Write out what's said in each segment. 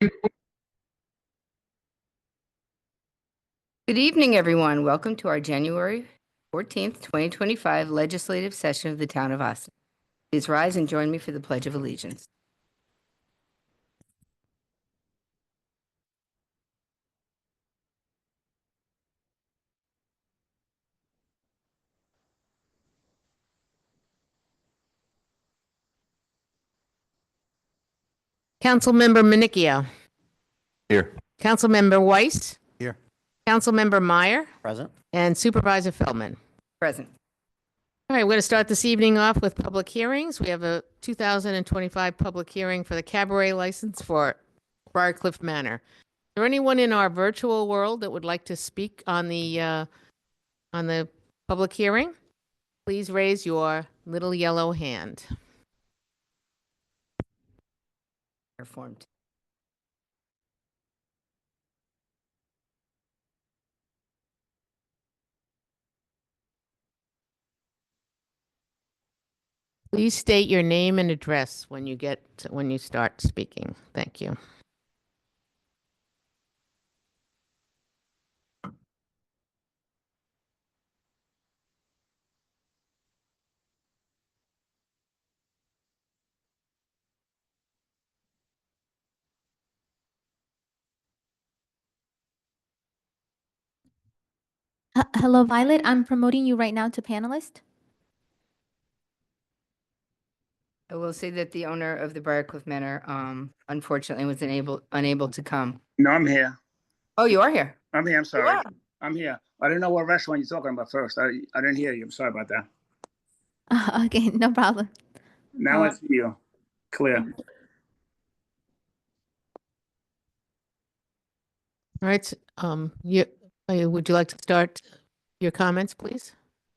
Good evening, everyone. Welcome to our January 14th, 2025 legislative session of the Town of Austin. Please rise and join me for the Pledge of Allegiance. Councilmember Manicchio. Here. Councilmember Weiss. Here. Councilmember Meyer. Present. And Supervisor Feldman. Present. All right, we're going to start this evening off with public hearings. We have a 2025 public hearing for the cabaret license for Briarcliff Manor. Is there anyone in our virtual world that would like to speak on the public hearing? Please raise your little yellow hand. Performed. Please state your name and address when you start speaking. Thank you. Hello, Violet. I'm promoting you right now to panelist. I will say that the owner of the Briarcliff Manor, unfortunately was unable to come. No, I'm here. Oh, you are here? I'm here. I'm sorry. are? I'm here. I didn't know what restaurant you're talking about first. I didn't hear you. I'm sorry about that. Okay, no problem. Now I see you. Clear. All right. Would you like to start your comments, please?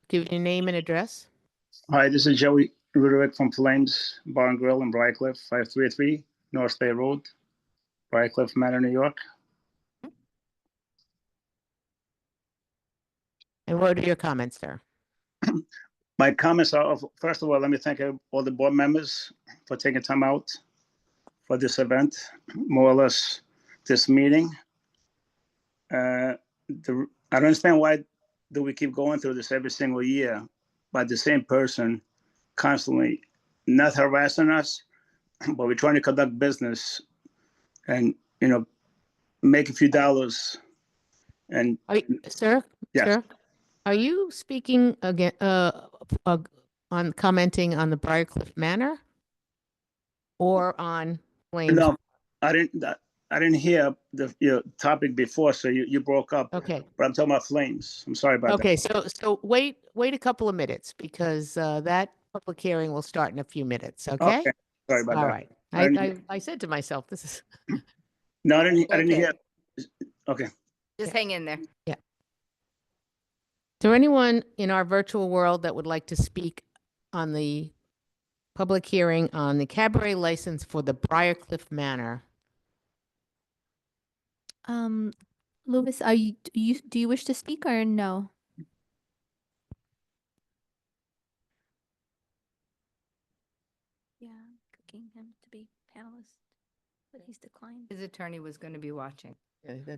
Give your name and address. Hi, this is Joey Reorg from Flames Bar and Grill in Briarcliff, 533 North Bay Road, Briarcliff Manor, New York. And what are your comments, sir? My comments are, first of all, let me thank all the board members for taking time out for this event, more or less this meeting. I don't understand why do we keep going through this every single year by the same person constantly not harassing us, but we're trying to conduct business and, make a few dollars. And Sir, yes. Sir, are you speaking again on commenting on the Briarcliff Manor or on Flames? No, I didn't hear the topic before, so you broke up. Okay. But I'm talking about Flames. I'm sorry about that. Okay, so wait a couple of minutes because that public hearing will start in a few minutes. Okay. Okay. Sorry about All that. right. I said to myself, this is. No, I didn't Okay. hear. Okay. Just hang in there. Is there anyone in our virtual world that would like to speak on the public hearing on the cabaret license for the Briarcliff Manor? Louis, do you wish to speak or no? Yeah, cooking him to be panelist, but he's declined. His attorney was going to be watching. Yeah,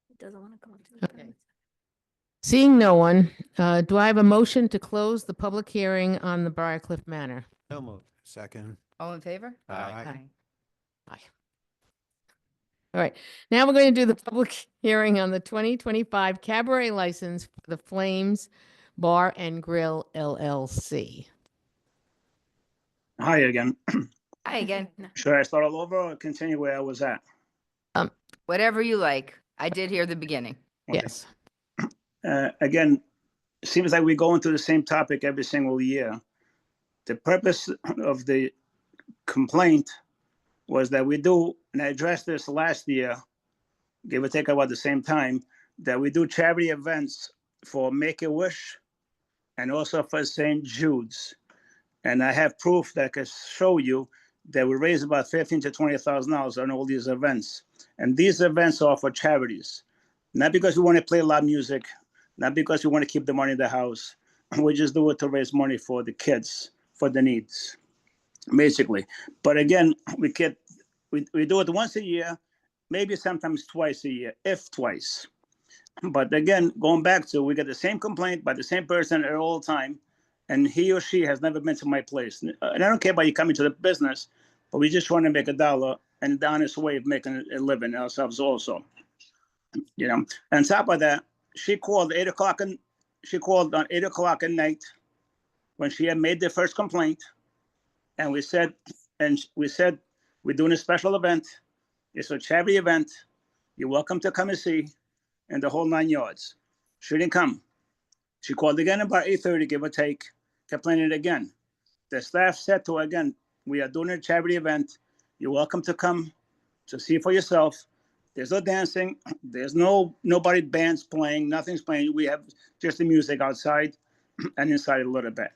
He doesn't want to come up to the Okay. panelist. Seeing no one, do I have a motion to close the public hearing on the Briarcliff Manor? So moved. Second. All in favor? Aye. Aye. All right, now we're going to do the public hearing on the 2025 cabaret license for the Flames Bar and Grill LLC. Hi again. Hi again. Should I start all over or continue where I was at? Whatever you like. I did hear the beginning. Okay. Yes. Again, it seems like we go into the same topic every single year. The purpose of the complaint was that we do, and I addressed this last year, give or take about the same time, that we do charity events for Make-A-Wish and also for St. Jude's. And I have proof that I can show you that we raise about $15,000 to $20,000 on all these events. And these events are for charities, not because we want to play loud music, not because we want to keep the money in the house. We just do it to raise money for the kids, for the needs. basically. But again, we do it once a year, maybe sometimes twice a year, if twice. But again, going back to, we get the same complaint by the same person at all time, and he or she has never been to my place. And I don't care about you coming to the business, but we just want to make $1 and the honest way of making a living ourselves also. You know, and on top of that, she called on 8 o'clock at night when she had made the first complaint. And we said, we're doing a special event. It's a charity event. You're welcome to come and see, and the whole 9 yards. She didn't come. She called again about 8:30, give or take, complaining again. The staff said to her again, we are doing a charity event. You're welcome to come to see for yourself. There's no dancing. There's nobody bands playing. Nothing's playing. We have just the music outside and inside a little bit.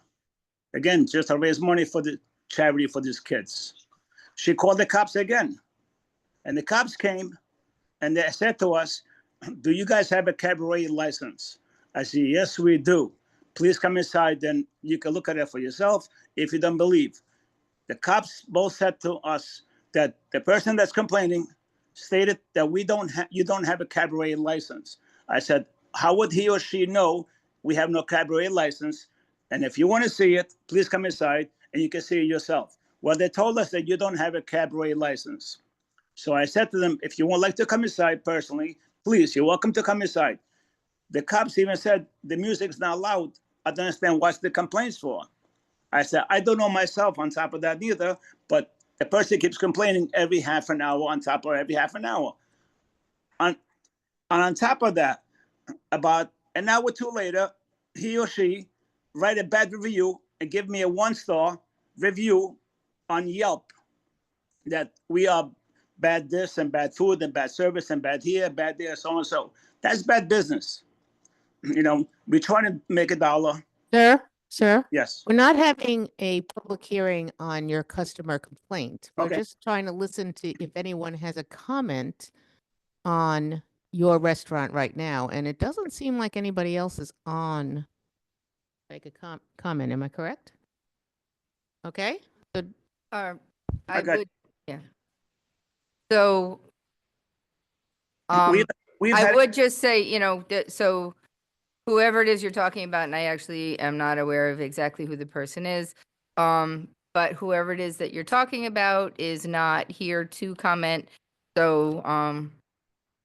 Again, just to raise money for the charity for these kids. She called the cops again, and the cops came and they said to us, do you guys have a cabaret license? I said, yes, we do. Please come inside, then you can look at it for yourself if you don't believe. The cops both said to us that the person that's complaining stated that you don't have a cabaret license. I said, how would he or she know we have no cabaret license? And if you want to see it, please come inside and you can see it yourself. Well, they told us that you don't have a cabaret license. So I said to them, if you would like to come inside personally, please, you're welcome to come inside. The cops even said the music's not loud. I don't understand what's the complaints for. I said, I don't know myself on top of that either, but the person keeps complaining every half an hour on top of every half an hour. On top of that, about an hour or two later, he or she write a bad review and give me a 1-star review on Yelp that we are bad this and bad food and bad service and bad here, bad there, so and so. That's bad business. You know, we're trying to make $1. Sir, Yes. we're not having a public hearing on your customer complaint. We're Okay. just trying to listen to if anyone has a comment on your restaurant right now, and it doesn't seem like anybody else is on. Make a comment, am I correct? Okay, so I Okay. would, yeah. So, We've I had, would just say, you know, so whoever it is you're talking about, and I actually am not aware of exactly who the person is, but whoever it is that you're talking about is not here to comment. So,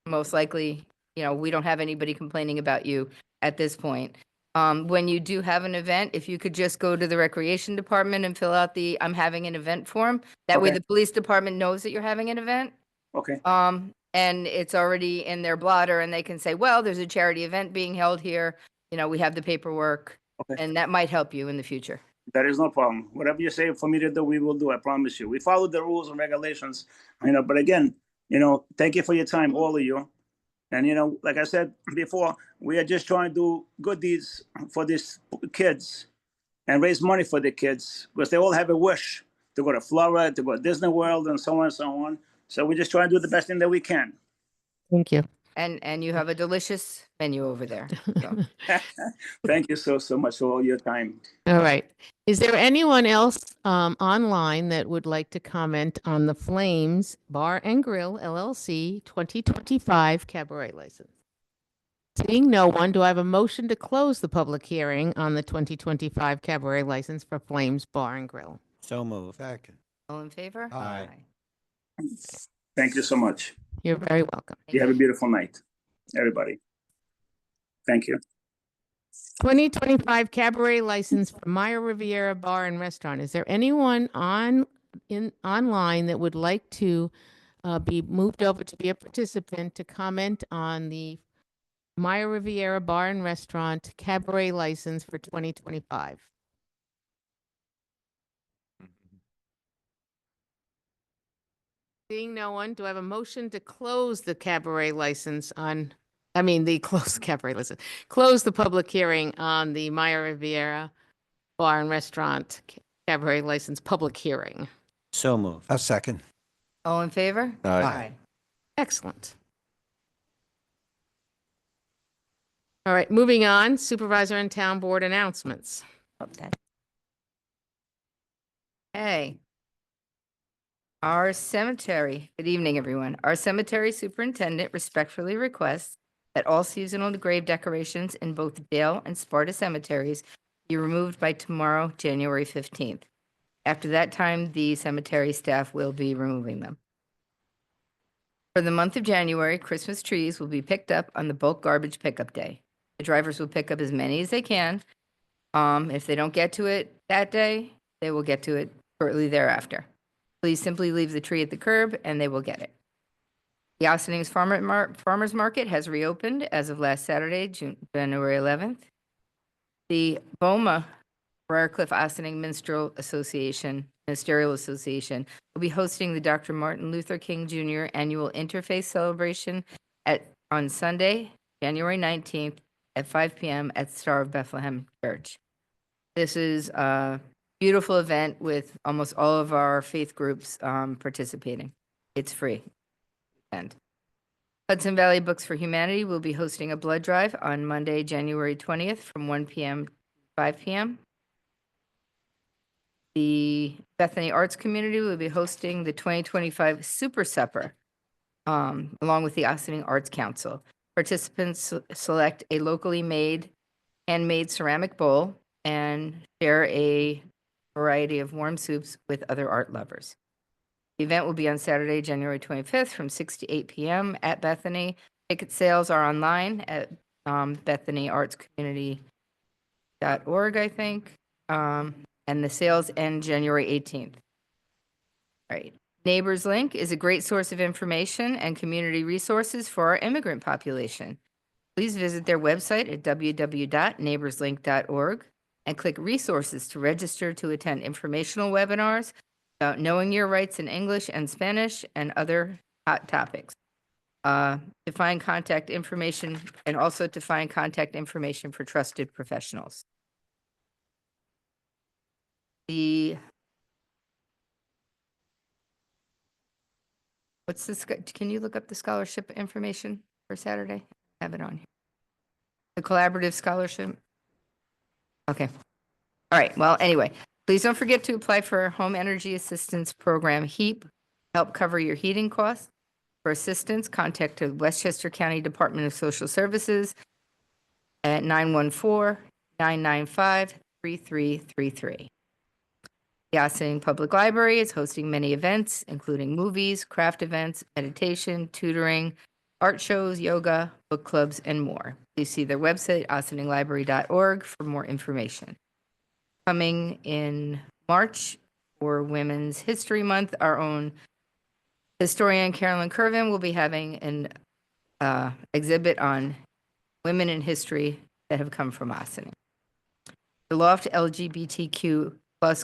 most likely, you know, we don't have anybody complaining about you at this point. When you do have an event, if you could just go to the recreation department and fill out the I'm having an event form. That way Okay. the police department knows that you're having an event. okay. And it's already in their blotter and they can say, well, there's a charity event being held here. You know, we have the paperwork Okay. and that might help you in the future. That is no problem. Whatever you say for me to do, we will do. I promise you. We follow the rules and regulations, you know, but again, you know, thank you for your time, all of you. And, you know, like I said before, we are just trying to do good deeds for these kids and raise money for the kids because they all have a wish to go to Florida, to go to Disney World, and so on and so on. So we just try to do the best thing that we can. thank you. And you have a delicious menu over there. So. Thank you so much for all your time. All right. Is there anyone else online that would like to comment on the Flames Bar and Grill LLC 2025 cabaret license? Seeing no one, do I have a motion to close the public hearing on the 2025 cabaret license for Flames Bar and Grill? So moved. Second. All in favor? Aye. Thank you so much. You're very welcome. You have a beautiful night, everybody. Thank you. 2025 cabaret license for Maya Riviera Bar and Restaurant. Is there anyone online that would like to be moved over to be a participant to comment on the Maya Riviera Bar and Restaurant cabaret license for 2025? Seeing no one, do I have a motion to close the cabaret license on, close the cabaret license, close the public hearing on the Maya Riviera Bar and Restaurant cabaret license public hearing? So moved. A second. All in favor? Aye. Excellent. All right, moving on, supervisor and town board announcements. Okay. Hey, Our cemetery, good evening, everyone. Our cemetery superintendent respectfully requests that all seasonal grave decorations in both Dale and Sparta cemeteries be removed by tomorrow, January 15th. After that time, the cemetery staff will be removing them. For the month of January, Christmas trees will be picked up on the bulk garbage pickup day. The drivers will pick up as many as they can. If they don't get to it that day, they will get to it shortly thereafter. Please simply leave the tree at the curb and they will get it. The Austening's Farmers Market has reopened as of last Saturday, January 11th. The BOMA, Briarcliff Austining Ministerial Association will be hosting the Dr. Martin Luther King Jr. Annual Interfaith Celebration on Sunday, January 19th at 5 p.m. at Star of Bethlehem Church. This is a beautiful event with almost all of our faith groups participating. It's free. And Hudson Valley Books for Humanity will be hosting a blood drive on Monday, January 20th from 1 p.m. to 5 p.m. The Bethany Arts Community will be hosting the 2025 Super Supper along with the Austining Arts Council. Participants select a locally made, handmade ceramic bowl and share a variety of warm soups with other art lovers. The event will be on Saturday, January 25th from 6 to 8 p.m. at Bethany. Ticket sales are online at BethanyArtsCommunity.org, I think. And the sales end January 18th. All right. Neighbors Link is a great source of information and community resources for our immigrant population. Please visit their website at www.neighborslink.org and click resources to register to attend informational webinars about knowing your rights in English and Spanish and other hot topics. To find contact information and also to find contact information for trusted professionals. Can you look up the scholarship information for Saturday? I have it on here. The collaborative scholarship. Okay. All right. Well, anyway, please don't forget to apply for our Home Energy Assistance Program, HEAP, help cover your heating costs. For assistance, contact the Westchester County Department of Social Services at 914-995-3333. The Austining Public Library is hosting many events, including movies, craft events, meditation, tutoring, art shows, yoga, book clubs, and more. Please see their website, austininglibrary.org, for more information. Coming in March for Women's History Month, our own historian Carolyn Curvin will be having an exhibit on women in history that have come from Austining. The Loft LGBTQ+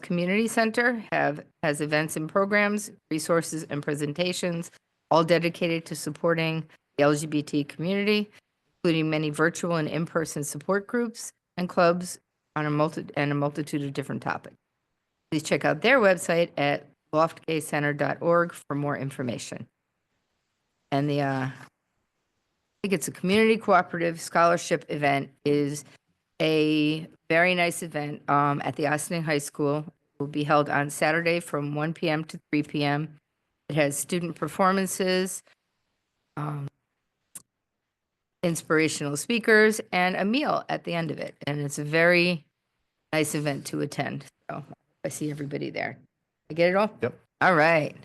Community Center has events and programs, resources, and presentations, all dedicated to supporting the LGBT community, including many virtual and in-person support groups and clubs on a multitude of different topics. Please check out their website at loftgaycenter.org for more information. And I think it's a community cooperative scholarship event, is a very nice event at the Austining High School. It will be held on Saturday from 1 p.m. to 3 p.m. It has student performances, inspirational speakers, and a meal at the end of it. And it's a very nice event to attend. So I see everybody there. I get it all? Yep. All right.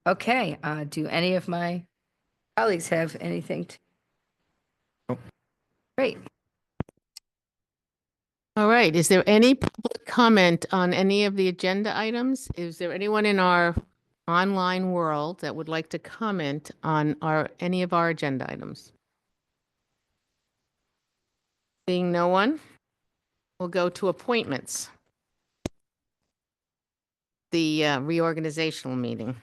Okay. Do any of my colleagues have anything to? Nope. Great. All right. Is there any public comment on any of the agenda items? Is there anyone in our online world that would like to comment on any of our agenda items? Seeing no one, we'll go to appointments. The reorganizational meeting.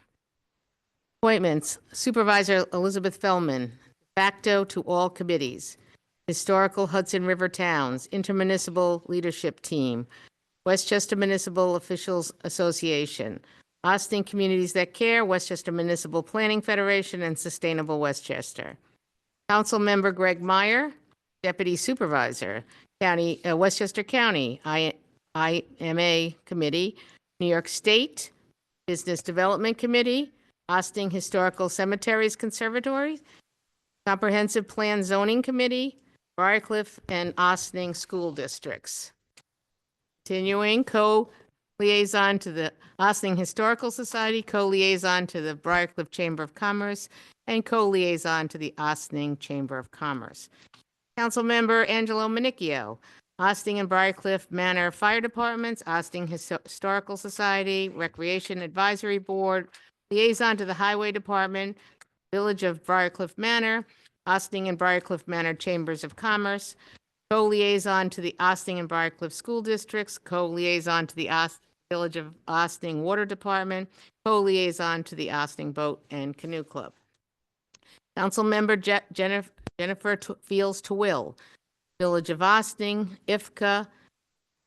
Appointments, Supervisor Elizabeth Feldman, de facto to all committees. Historical Hudson River Towns, Intermunicipal Leadership Team, Westchester Municipal Officials Association, Austining Communities That Care, Westchester Municipal Planning Federation, and Sustainable Westchester. Council Member Greg Meyer, Deputy Supervisor, Westchester County, IMA Committee, New York State, Business Development Committee, Austin Historical Cemeteries Conservatory, Comprehensive Plan Zoning Committee, Briarcliff and Austin School Districts. Continuing, co-liaison to the Austin Historical Society, co-liaison to the Briarcliff Chamber of Commerce, and co-liaison to the Austin Chamber of Commerce. Councilmember Angelo Manicchio, Austin and Briarcliff Manor Fire Departments, Austin Historical Society, Recreation Advisory Board, liaison to the Highway Department, Village of Briarcliff Manor, Austin and Briarcliff Manor Chambers of Commerce, co-liaison to the Austin and Briarcliff School Districts, co-liaison to the Village of Austin Water Department, co-liaison to the Austin Boat and Canoe Club. Councilmember Jennifer Fields Twill, Village of Austin, IFCA,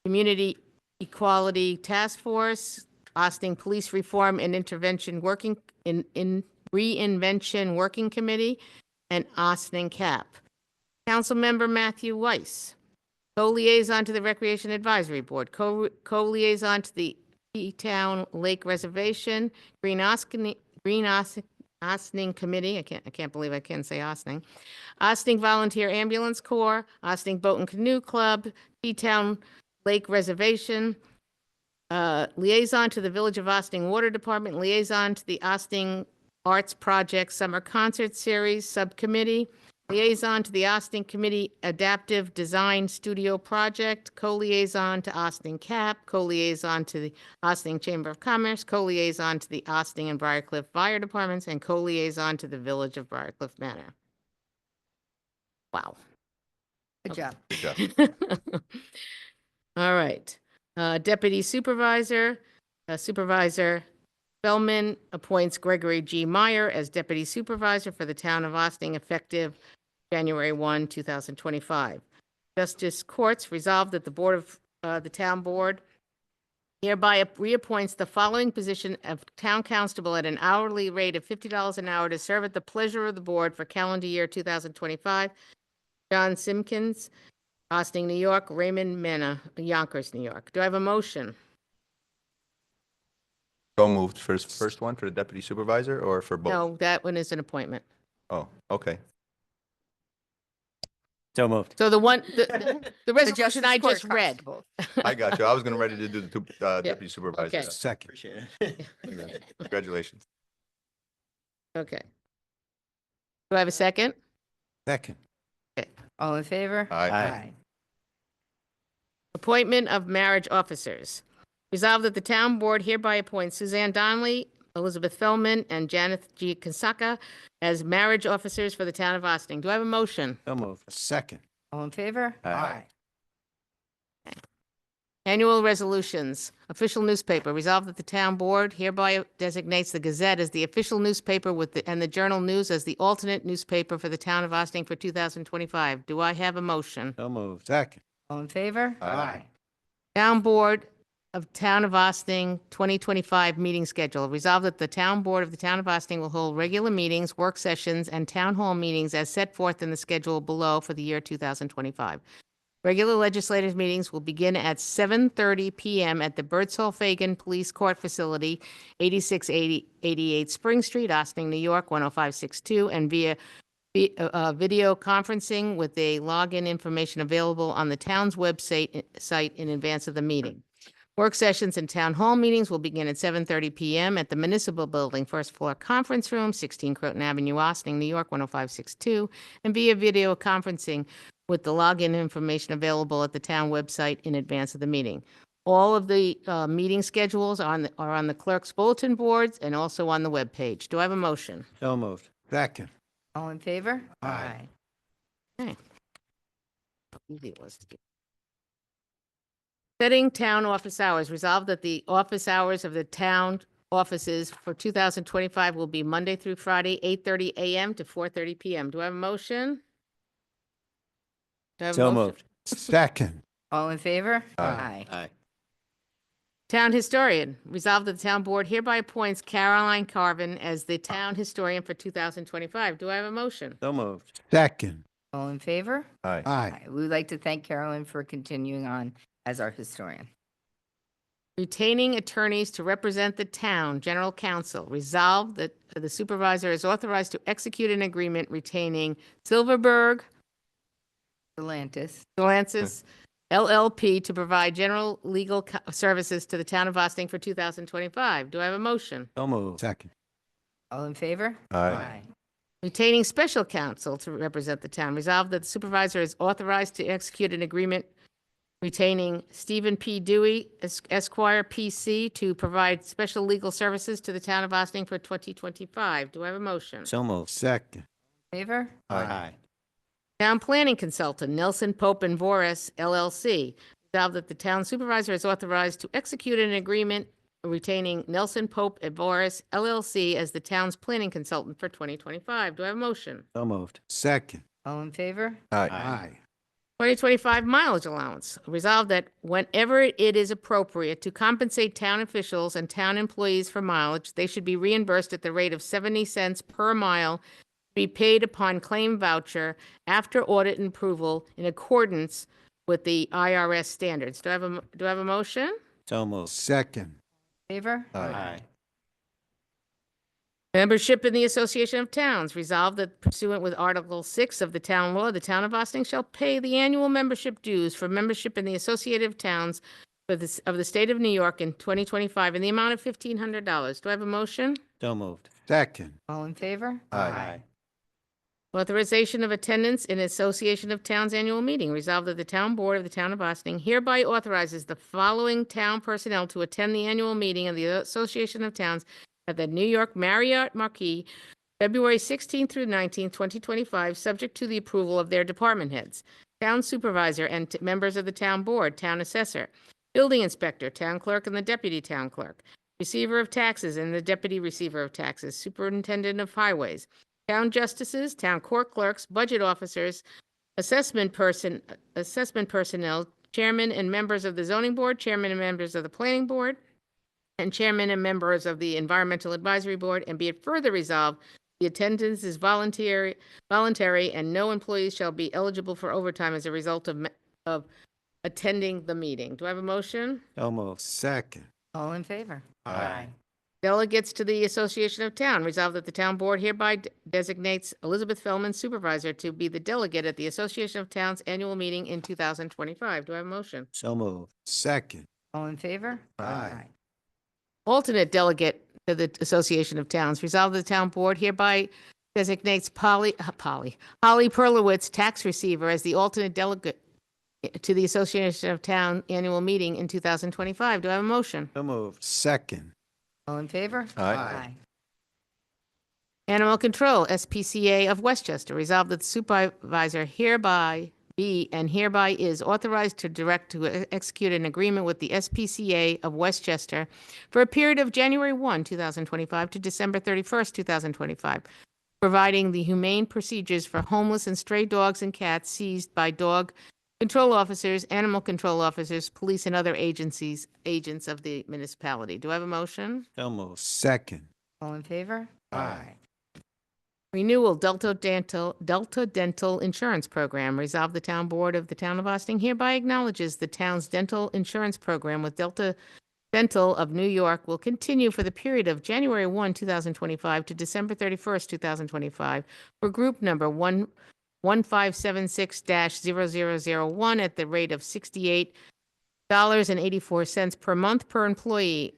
Community Equality Task Force, Austin Police Reform and Intervention Working Reinvention Working Committee, and Austin CAP. Councilmember Matthew Weiss, co-liaison to the Recreation Advisory Board, co-liaison to the Town Lake Reservation, Green Austin Committee. I can't believe I can't say Austin. Austin Volunteer Ambulance Corps, Austin Boat and Canoe Club, Town Lake Reservation, liaison to the Village of Austin Water Department, liaison to the Austin Arts Project Summer Concert Series Subcommittee, liaison to the Austin Committee Adaptive Design Studio Project, co-liaison to Austin CAP, co-liaison to the Austin Chamber of Commerce, co-liaison to the Austin and Briarcliff Fire Departments, and co-liaison to the Village of Briarcliff Manor. Wow. Good job. Good job. All right. Deputy Supervisor, Supervisor Spellman appoints Gregory G. Meyer as Deputy Supervisor for the Town of Austin effective January 1, 2025. Justice Courts resolved that the Town Board hereby reappoints the following position of Town Constable at an hourly rate of $50 an hour to serve at the pleasure of the Board for calendar year 2025. John Simpkins, Austin, New York. Raymond Mena, Yonkers, New York. Do I have a motion? So moved. First one for the deputy supervisor or for both? No, that one is an appointment. Oh, okay. So moved. So the resolution Justice I Court just read. Constable. I got you. I was ready to do the two deputy supervisors. Okay. Second. Congratulations. Okay. Do I have a second? Second. All in favor? Aye. Appointment of marriage officers. Resolved that the Town Board hereby appoints Suzanne Donnelly, Elizabeth Feldman, and Janet G. Kasaka as marriage officers for the Town of Austin. Do I have a motion? So moved. Second. All in favor? Aye. Annual resolutions. Official newspaper. Resolved that the Town Board hereby designates the Gazette as the official newspaper and the Journal News as the alternate newspaper for the Town of Austin for 2025. Do I have a motion? So moved. Second. All in favor? Aye. Town Board of Town of Austin 2025 meeting schedule. Resolved that the Town Board of the Town of Austin will hold regular meetings, work sessions, and town hall meetings as set forth in the schedule below for the year 2025. Regular legislative meetings will begin at 7:30 p.m. at the Birdsall Fagan Police Court Facility, 8688 Spring Street, Austin, New York, 10562, and via video conferencing with a login information available on the town's website site in advance of the meeting. Work sessions and town hall meetings will begin at 7:30 p.m. at the Municipal Building, first floor conference room, 16 Croton Avenue, Austin, New York, 10562, and via video conferencing with the login information available at the town website in advance of the meeting. All of the meeting schedules are on the clerk's bulletin boards and also on the webpage. Do I have a motion? So moved. Second. All in favor? Aye. Okay. How easy it was to do. Setting town office hours. Resolved that the office hours of the town offices for 2025 will be Monday through Friday, 8:30 a.m. to 4:30 p.m. Do I have a motion? Do I have a So motion? moved. Second. All in favor? Aye. Aye. Town historian. Resolved that the town board hereby appoints Caroline Carvin as the town historian for 2025. Do I have a motion? So moved. Second. All in favor? Aye. Aye. We would like to thank Carolyn for continuing on as our historian. retaining attorneys to represent the town, general counsel. Resolved that the supervisor is authorized to execute an agreement retaining Silverberg, Atlantis. Delancis LLP to provide general legal services to the town of Boston for 2025. Do I have a motion? So moved. Second. All in favor? Aye. Retaining special counsel to represent the town. Resolved that the supervisor is authorized to execute an agreement retaining Stephen P. Dewey, Esquire, PC, to provide special legal services to the town of Boston for 2025. Do I have a motion? So moved. Second. Favor? Aye. Town planning consultant Nelson Pope and Voris LLC. Resolved that the town supervisor is authorized to execute an agreement retaining Nelson Pope and Voris LLC as the town's planning consultant for 2025. Do I have a motion? So moved. Second. All in favor? Aye. 2025 mileage allowance. Resolved that whenever it is appropriate to compensate town officials and town employees for mileage, they should be reimbursed at the rate of 70 cents per mile, to be paid upon claim voucher after audit and approval in accordance with the IRS standards. Do I have a motion? So moved. Second. Favor? Aye. Membership in the Association of Towns. Resolved that pursuant with Article 6 of the Town Law, the Town of Boston shall pay the annual membership dues for membership in the Association of Towns of the State of New York in 2025 in the amount of $1,500. Do I have a motion? So moved. Second. All in favor? Aye. Authorization of attendance in Association of Towns annual meeting. Resolved that the Town Board of the Town of Boston hereby authorizes the following town personnel to attend the annual meeting of the Association of Towns at the New York Marriott Marquis, February 16th through 19th, 2025, subject to the approval of their department heads. Town supervisor and members of the town board, town assessor, building inspector, town clerk, and the deputy town clerk, receiver of taxes and the deputy receiver of taxes, superintendent of highways, town justices, town court clerks, budget officers, assessment personnel, chairman and members of the zoning board, chairman and members of the planning board, and chairman and members of the Environmental Advisory Board, and be it further resolved, the attendance is voluntary, and no employees shall be eligible for overtime as a result of attending the meeting. Do I have a motion? So moved. Second. All in favor? Aye. Delegates to the Association of Town. Resolved that the town board hereby designates Elizabeth Feldman, supervisor, to be the delegate at the Association of Towns annual meeting in 2025. Do I have a motion? So moved. Second. All in favor? Aye. Alternate delegate to the Association of Towns. Resolved that the town board hereby designates Holly Perlowitz, tax receiver, as the alternate delegate to the Association of Town annual meeting in 2025. Do I have a motion? So moved. Second. All in favor? Aye. Animal Control, SPCA of Westchester. Resolved that the supervisor hereby is authorized to direct to execute an agreement with the SPCA of Westchester for a period of January 1, 2025 to December 31st, 2025, providing the humane procedures for homeless and stray dogs and cats seized by dog control officers, animal control officers, police, and other agents of the municipality. Do I have a motion? So moved. Second. All in favor? Aye. Renewal Delta Dental Insurance Program. Resolve the Town Board of the Town of Boston hereby acknowledges the town's dental insurance program with Delta Dental of New York will continue for the period of January 1, 2025 to December 31st, 2025 for group number 1576-0001 at the rate of $68.84 per month per employee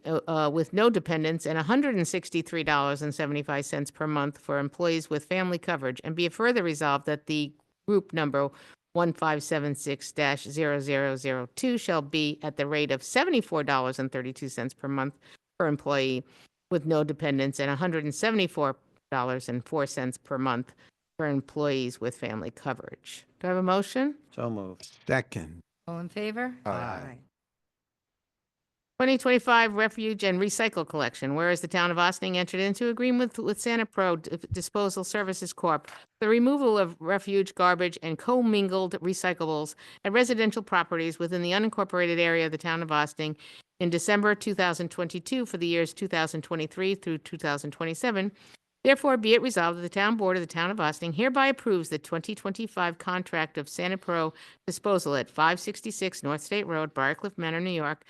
with no dependents, and $163.75 per month for employees with family coverage. And be it further resolved that the group number 1576-0002 shall be at the rate of $74.32 per month per employee with no dependents, and $174.04 per month for employees with family coverage. Do I have a motion? So moved. Second. All in favor? Aye. 2025 Refuge and Recycle Collection. Whereas the town of Austining entered into agreement with Santa Pro Disposal Services Corp. The removal of refuge, garbage, and commingled recyclables at residential properties within the unincorporated area of the town of Austining in December 2022 for the years 2023 through 2027. Therefore, be it resolved that the town board of the town of Austining hereby approves the 2025 contract of Santa Pro Disposal at 566 North State Road, Briarcliff Manor, New York,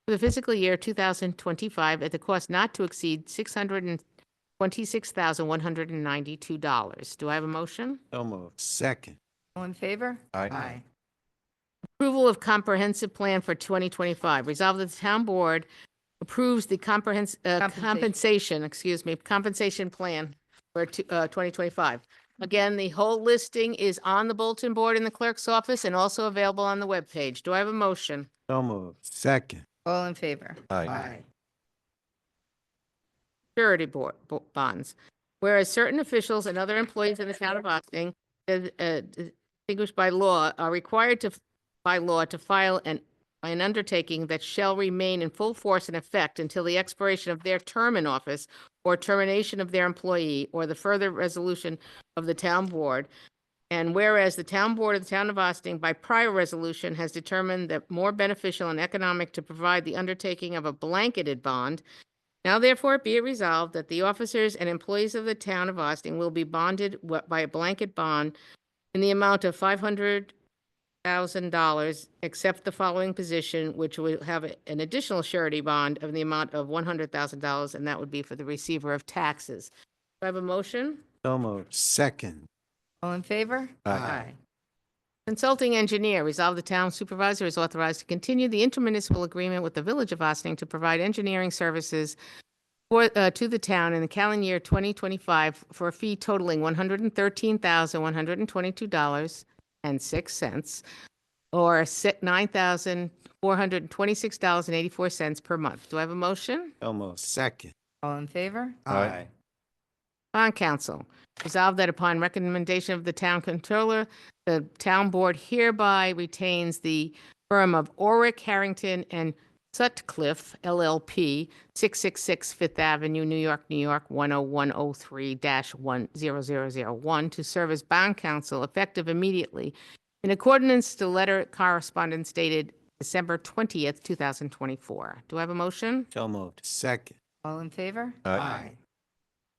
for the fiscal year 2025 at the cost not to exceed $626,192. Do I have a motion? So moved. Second. All in favor? Aye. Approval of comprehensive plan for 2025. Resolved that the town board approves the compensation plan for 2025. Again, the whole listing is on the bulletin board in the clerk's office and also available on the webpage. Do I have a motion? So moved. Second. All in favor? Aye. Surety bonds. Whereas certain officials and other employees in the town of Austin, distinguished by law, are required by law to file an undertaking that shall remain in full force and effect until the expiration of their term in office or termination of their employee or the further resolution of the town board. And whereas the town board of the town of Austin, by prior resolution, has determined that more beneficial and economic to provide the undertaking of a blanketed bond, now therefore be it resolved that the officers and employees of the town of Austin will be bonded by a blanket bond in the amount of $500,000, except the following position, which will have an additional surety bond of the amount of $100,000, and that would be for the receiver of taxes. Do I have a motion? So moved. Second. All in favor? Aye. Consulting engineer, resolve the town supervisor is authorized to continue the intermunicipal agreement with the Village of Austin to provide engineering services to the town in the calendar year 2025 for a fee totaling $113,122.06 or $9,426.84 per month. Do I have a motion? So moved. Second. All in favor? Aye. Bond council, resolve that upon recommendation of the town controller, the town board hereby retains the firm of Oric, Harrington, and Sutcliffe LLP, 666 Fifth Avenue, New York, 10103-10001, to serve as bond counsel effective immediately in accordance to letter correspondence dated December 20th, 2024. Do I have a motion? So moved. Second. All in favor? Aye.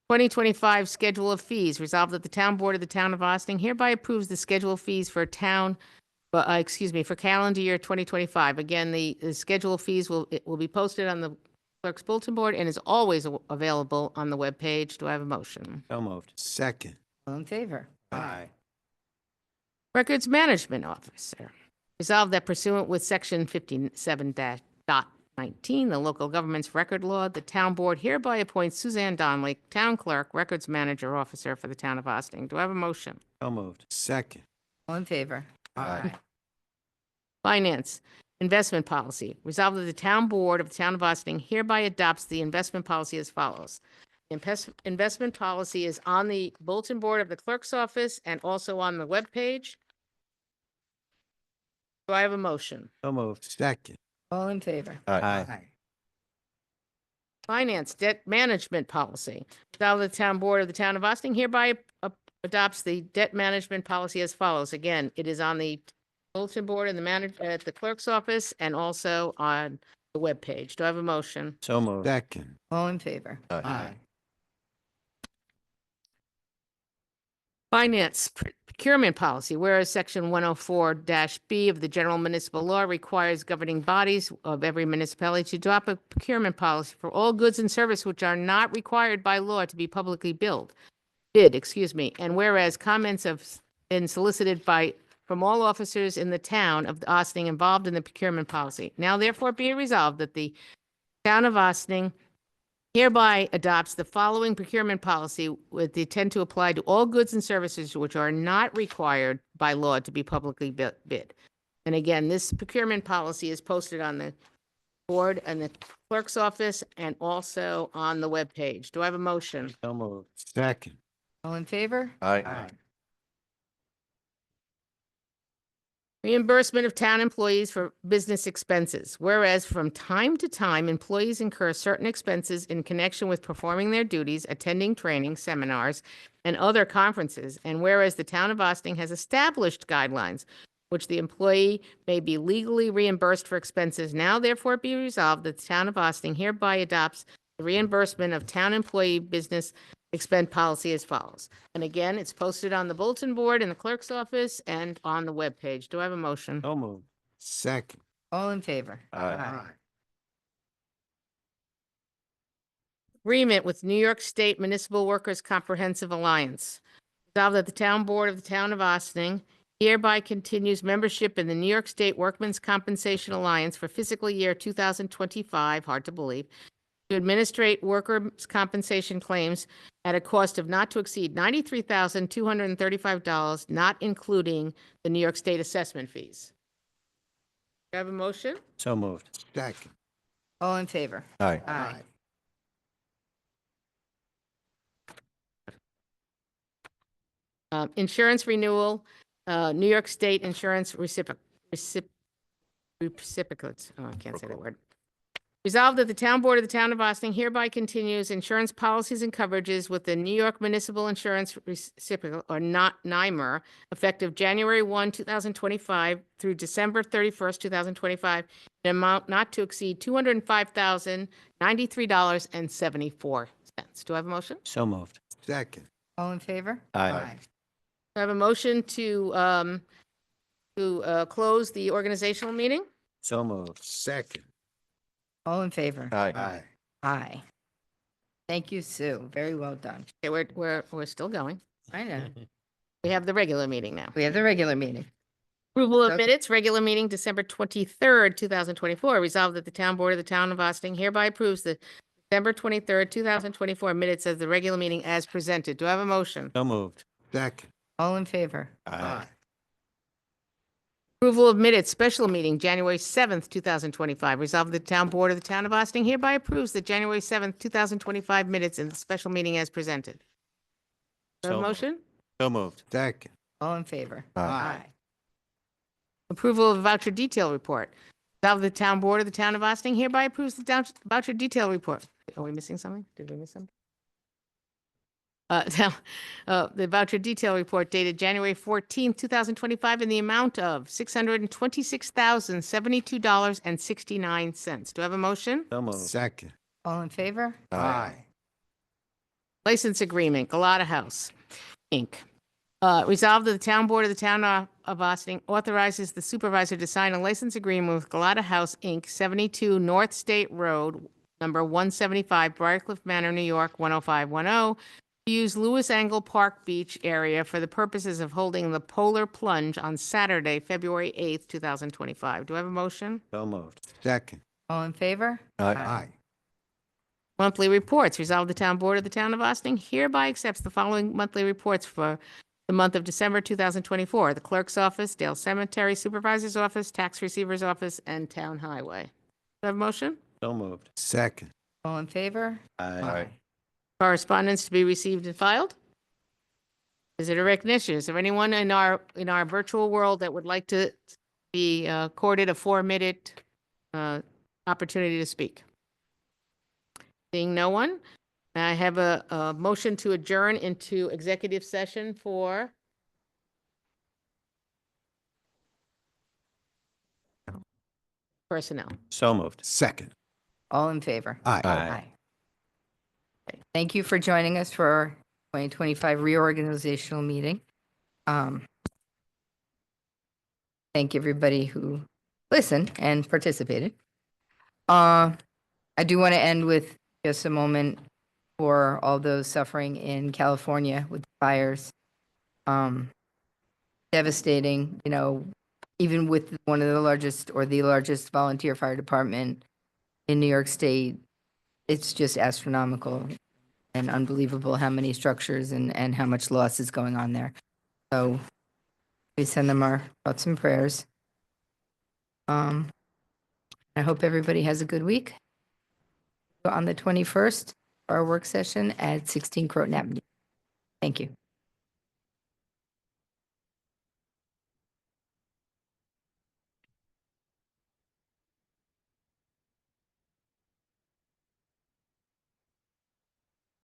2025 Schedule of Fees. Resolved that the Town Board of the Town of Austin hereby approves the Schedule of Fees for for calendar year 2025. Again, the Schedule of Fees will be posted on the clerk's bulletin board and is always available on the webpage. Do I have a motion? So moved. Second. All in favor? Aye. Records Management Officer. Resolved that pursuant with Section 57-19, the local government's record law, the town board hereby appoints Suzanne Donnelly, town clerk, records manager officer for the town of Austin. Do I have a motion? So moved. Second. All in favor? Aye. Finance, investment policy. Resolved that the town board of the town of Austin hereby adopts the investment policy as follows. The investment policy is on the bulletin board of the clerk's office and also on the webpage. Do I have a motion? So moved. Second. All in favor? Aye. Finance, debt management policy. Resolved that the town board of the town of Austin hereby adopts the debt management policy as follows. Again, it is on the bulletin board and at the clerk's office and also on the webpage. Do I have a motion? So moved. Second. All in favor? Aye. Finance procurement policy, whereas Section 104-B of the General Municipal Law requires governing bodies of every municipality to adopt a procurement policy for all goods and services which are not required by law to be publicly bid, and whereas comments have been solicited from all officers in the town of Austin involved in the procurement policy. Now therefore be it resolved that the town of Austin hereby adopts the following procurement policy with the intent to apply to all goods and services which are not required by law to be publicly bid. And again, this procurement policy is posted on the board and the clerk's office and also on the webpage. Do I have a motion? So moved. Second. All in favor? Aye. Reimbursement of town employees for business expenses. Whereas from time to time, employees incur certain expenses in connection with performing their duties, attending training, seminars, and other conferences. And whereas the town of Austin has established guidelines which the employee may be legally reimbursed for expenses, now therefore be resolved that the town of Austin hereby adopts the reimbursement of town employee business expense policy as follows. And again, it's posted on the bulletin board in the clerk's office and on the webpage. Do I have a motion? So moved. Second. All in favor? Aye. agreement with New York State Municipal Workers Comprehensive Alliance. Resolved that the Town Board of the Town of Austin hereby continues membership in the New York State Workmen's Compensation Alliance for fiscal year 2025, hard to believe, to administrate workers' compensation claims at a cost of not to exceed $93,235, not including the New York State assessment fees. Do I have a motion? So moved. Second. All in favor? Aye. Aye. Insurance renewal, New York State insurance reciprocates. Oh, I can't say that word. Resolved that the Town Board of the Town of Austin hereby continues insurance policies and coverages with the New York Municipal Insurance Reciprocal, or not NYMER, effective January 1, 2025 through December 31st, 2025, an amount not to exceed $205,093.74. Do I have a motion? So moved. Second. All in favor? Aye. Do I have a motion to close the organizational meeting? So moved. Second. All in favor? Aye. Aye. Aye. Thank you, Sue. Very well done. Okay, we're still going. I know. We have the regular meeting now. We have the regular meeting. Approval of Okay. minutes, regular meeting, December 23rd, 2024. Resolved that the Town Board of the Town of Austin hereby approves the December 23rd, 2024 minutes as the regular meeting as presented. Do I have a motion? So moved. Second. All in favor? Aye. Approval of minutes, special meeting, January 7th, 2025. Resolved that the Town Board of the Town of Austin hereby approves the January 7th, 2025 minutes in the special meeting as presented. Do I have a So- motion? So moved. Second. All in favor? Aye. Approval of voucher detail report. Resolved that the Town Board of the Town of Austin hereby approves the voucher detail report. Are we missing something? Did we miss something? The voucher detail report dated January 14th, 2025, in the amount of $626,072.69. Do I have a motion? So moved. Second. All in favor? Aye. License agreement, Galata House, Inc. Resolved that the Town Board of the Town of Austin authorizes the supervisor to sign a license agreement with Galata House, Inc., 72 North State Road, number 175, Briarcliff Manor, New York, 10510, to use Lewis Angle Park Beach area for the purposes of holding the Polar Plunge on Saturday, February 8th, 2025. Do I have a motion? So moved. Second. All in favor? Aye. Monthly reports. Resolved the Town Board of the Town of Austin hereby accepts the following monthly reports for the month of December 2024. The Clerk's Office, Dale Cemetery Supervisor's Office, Tax Receiver's Office, and Town Highway. Do I have a motion? So moved. Second. All in favor? Aye. Correspondence to be received and filed? Is it a recognition? Is there anyone in our virtual world that would like to be accorded a 4-minute opportunity to speak? Seeing no one, I have a motion to adjourn into executive session for personnel. So moved. Second. All in favor? Aye. Aye. Okay. Thank you for joining us for our 2025 reorganizational meeting. Thank everybody who listened and participated. I do want to end with just a moment for all those suffering in California with the fires. Devastating, even with one of the largest or the largest volunteer fire department in New York State, it's just astronomical and unbelievable how many structures and how much loss is going on there. So we send them our thoughts and prayers. I hope everybody has a good week. On the 21st, our work session at 16 Croton Avenue. Thank you.